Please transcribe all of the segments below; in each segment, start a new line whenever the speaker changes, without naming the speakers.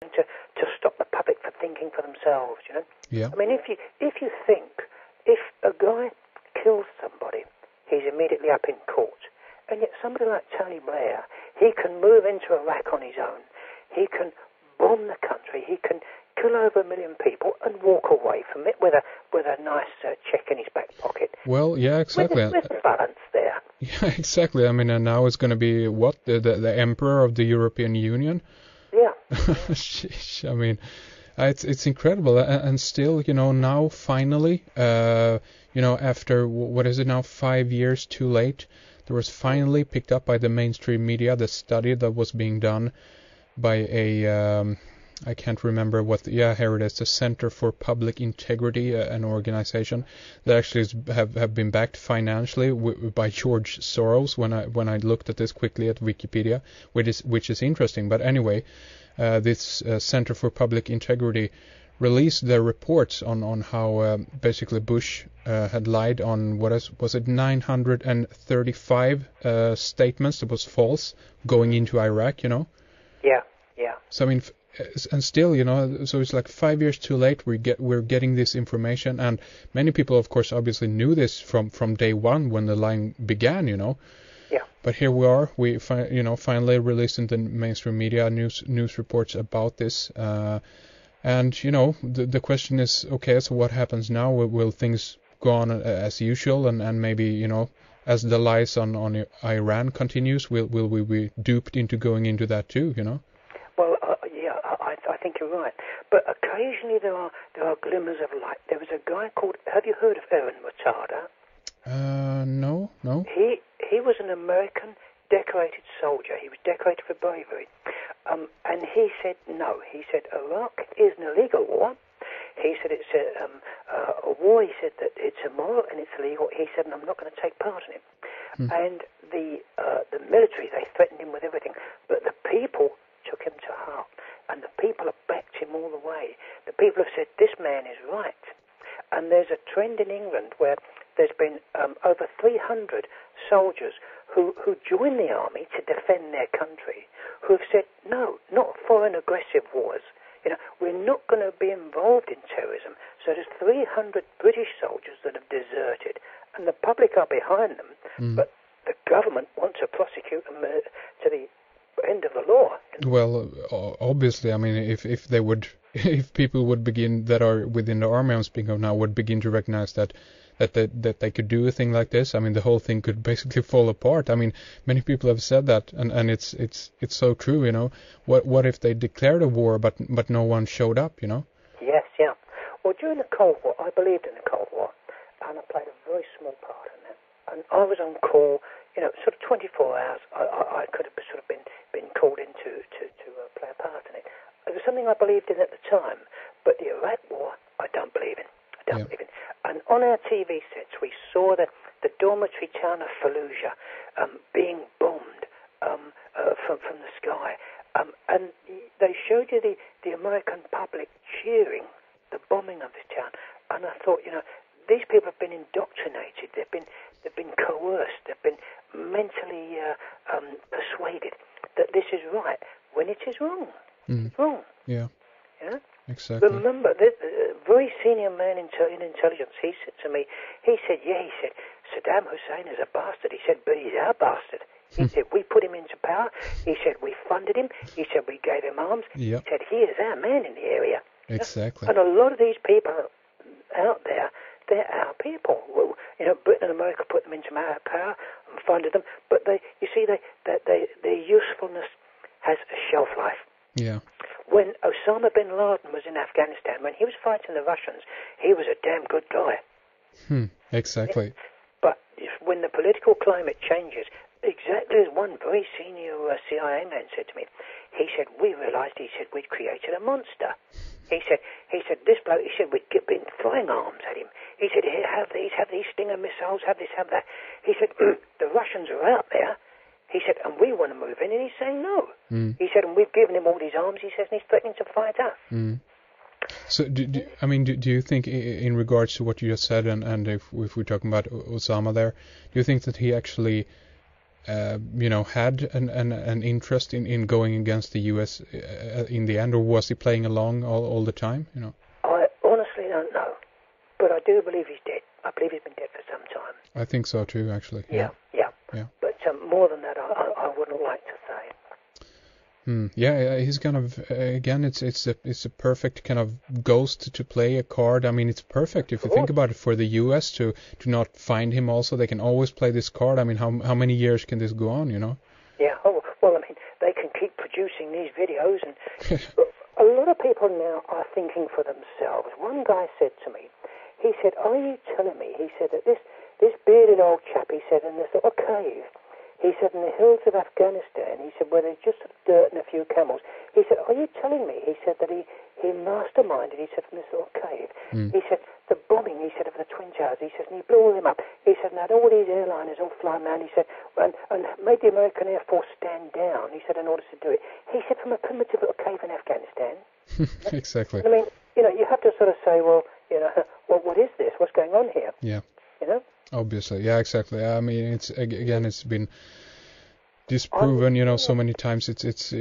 to stop the public from thinking for themselves, you know?
Yeah.
I mean, if you think, if a guy kills somebody, he's immediately up in court. And yet somebody like Tony Blair, he can move into Iraq on his own. He can bomb the country. He can kill over 1 million people and walk away from it with a nice check in his back pocket.
Well, yeah, exactly.
Where's the balance there?
Yeah, exactly. I mean, and now it's going to be what the emperor of the European Union.
Yeah.
Sheesh, I mean, it's incredible, and still, you know, now finally, you know, after what is it now, 5 years too late, there was finally picked up by the mainstream media the study that was being done by a I can't remember here it is, the Center for Public Integrity, an organization that actually have been backed financially by George Soros. When I looked at this quickly at Wikipedia, which is interesting. But anyway, this Center for Public Integrity released their reports on how basically Bush had lied on was it 935 statements that was false going into Iraq, you know?
Yeah.
So I mean, and still, you know, so it's like 5 years too late. We're getting this information, and many people, of course, obviously knew this from day one when the lying began, you know.
Yeah.
But here we are. We finally released in the mainstream media news reports about this. And you know, the question is, okay, so what happens now? Will things go on as usual, and maybe, you know, as the lies on Iran continues, will we be duped into going into that too? You know.
Well, I think you're right. But occasionally there are glimmers of light. There was a guy called. Have you heard of Aaron Matada?
No.
He was an American decorated soldier. He was decorated for bravery. And he said no. He said Iraq is an illegal war. He said it's a war. He said that it's immoral and it's illegal. He said, and I'm not going to take part in it. And the military, they threatened him with everything, but the people took him to heart, and the people have backed him all the way. The people have said this man is right. And there's a trend in England where there's been over 300 soldiers who join the army to defend their country, who have said, no, not foreign aggressive wars. You know, we're not going to be involved in terrorism. So there's 300 British soldiers that have deserted, and the public are behind them, but the government want to prosecute them to the end of the law.
Well, obviously, I mean, if they would, if people would begin that are within the army I'm speaking of now would begin to recognize that they could do a thing like this, I mean, the whole thing could basically fall apart. I mean, many people have said that, and it's so true, you know. What if they declared a war, but no one showed up, you know?
Yes, yeah. Well, during the Cold War, I believed in the Cold War, and I played a very small part in that. And I was on call, you know, sort of 24 hours. I could have sort of been called in to play a part in it. It was something I believed in at the time, but the Iraq War, I don't believe in. Believe in. And on our TV sets, we saw the dormitory town of Fallujah being bombed from the sky. And they showed you the American public cheering the bombing of this town. And I thought, you know, these people have been indoctrinated. They've been coerced. They've been mentally persuaded that this is right when it is wrong. It's wrong.
Yeah.
Yeah.
Exactly.
Remember, the very senior man in intelligence, he said to me, he said, Saddam Hussein is a bastard. He said, but he's our bastard. He said, we put him into power. He said, we funded him. He said, we gave him arms.
Yep.
He said, he is our man in the area.
Exactly.
And a lot of these people out there, they're our people. Well, you know, Britain and America put them into power and funded them, but their usefulness has a shelf life.
Yeah.
When Osama bin Laden was in Afghanistan, when he was fighting the Russians, he was a damn good guy.
Exactly.
But when the political climate changes, exactly as one very senior CIA man said to me, he said, we realized, he said, we'd created a monster. He said, this bloke, he said, we'd been throwing arms at him. He said, here, have these Stinger missiles, have this, have that. He said, the Russians are out there. He said, and we want to move in, and he's saying no. He said, and we've given him all these arms, he says, and he's threatening to fight us.
So, do you think, in regards to what you just said, and if we're talking about Osama there, do you think that he actually had an interest in going against the U.S. In the end, or was he playing along all the time?
I honestly don't know, but I do believe he's dead. I believe he's been dead for some time.
I think so too, actually.
Yeah. But more than that, I wouldn't like to say.
He's kind of again. It's a perfect kind of ghost to play a card. I mean, it's perfect if you think about it for the U.S. to not find him. Also, they can always play this card. I mean, how many years can this go on?
Yeah. Oh, well, I mean, they can keep producing these videos, and a lot of people now are thinking for themselves. One guy said to me, he said, "Are you telling me?" He said that this bearded old chap, he said, in this little cave. He said, in the hills of Afghanistan, he said, where there's just dirt and a few camels. He said, "Are you telling me?" He said that he masterminded, he said, from this little cave. He said, the bombing, he said, of the Twin Towers. He said, and he blew all them up. He said, and had all these airliners all flying around. He said, and made the American Air Force stand down, he said, in order to do it. He said, from a primitive little cave in Afghanistan.
Exactly.
I mean, you have to sort of say, well, what is this? What's going on here?
Yeah. Obviously, yeah, exactly. I mean, it's been disproven, so many times. It's as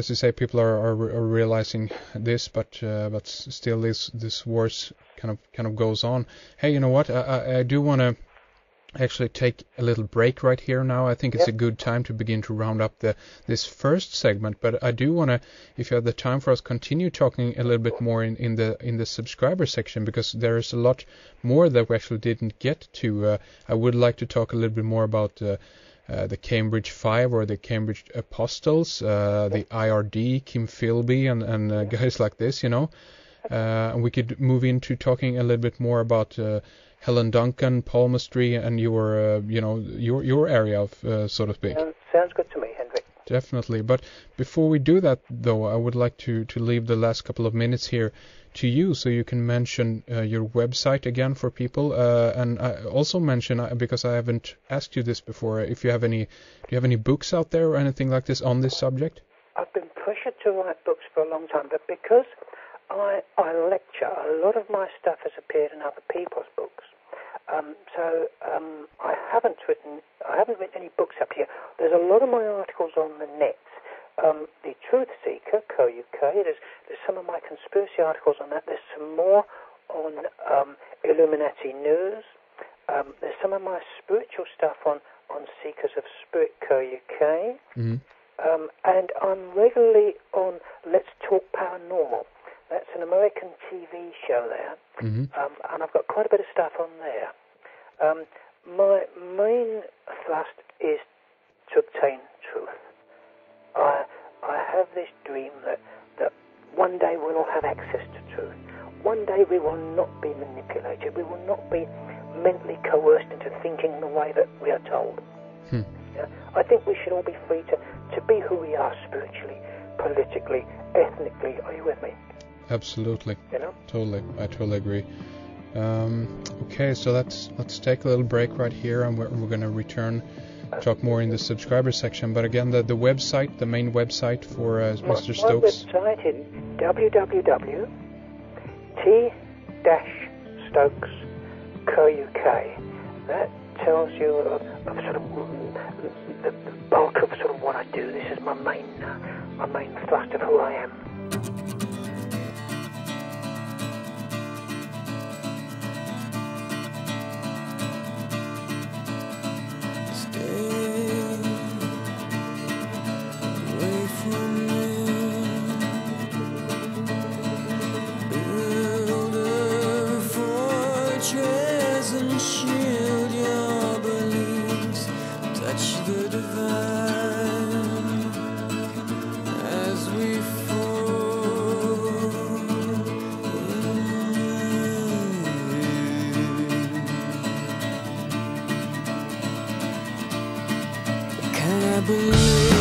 you say, people are realizing this, but still, this wars kind of goes on. Hey, you know what? I do want to actually take a little break right here now. I think it's a good time to begin to round up this first segment, but I do want to, if you have the time for us, continue talking a little bit more in the subscriber section, because there is a lot more that we actually didn't get to. I would like to talk a little bit more about the Cambridge 5 or the Cambridge Apostles, the IRD, Kim Philby, and guys like this, and we could move into talking a little bit more about Helen Duncan, palmistry, and your area of so to speak.
Sounds good to me, Henrik.
Definitely. But before we do that, though, I would like to leave the last couple of minutes here to you, so you can mention your website again for people, and I also mention, because I haven't asked you this before, do you have any books out there or anything like this on this subject?
I've been pressured to write books for a long time, but because I lecture, a lot of my stuff has appeared in other people's books. I haven't written any books up here. There's a lot of my articles on the net. The Truth Seeker, co.uk, there's some of my conspiracy articles on that. There's some more on Illuminati News. There's some of my spiritual stuff on Seekers of Spirit, co.uk. And I'm regularly on Let's Talk Paranormal. That's an American TV show there, and I've got quite a bit of stuff on there. My main thrust is to obtain truth. I have this dream that one day we'll all have access to truth. One day we will not be manipulated. We will not be mentally coerced into thinking the way that we are told. I think we should all be free to be who we are spiritually, politically, ethnically. Are you with me?
Absolutely. Totally. I totally agree. Okay, so let's take a little break right here, and we're going to return, talk more in the subscriber section. But again, the website, the main website for Mr. Stokes.
My website is www.t-stokes.co.uk. That tells you of sort of the bulk of sort of what I do. This is my main thrust of who I am.
I believe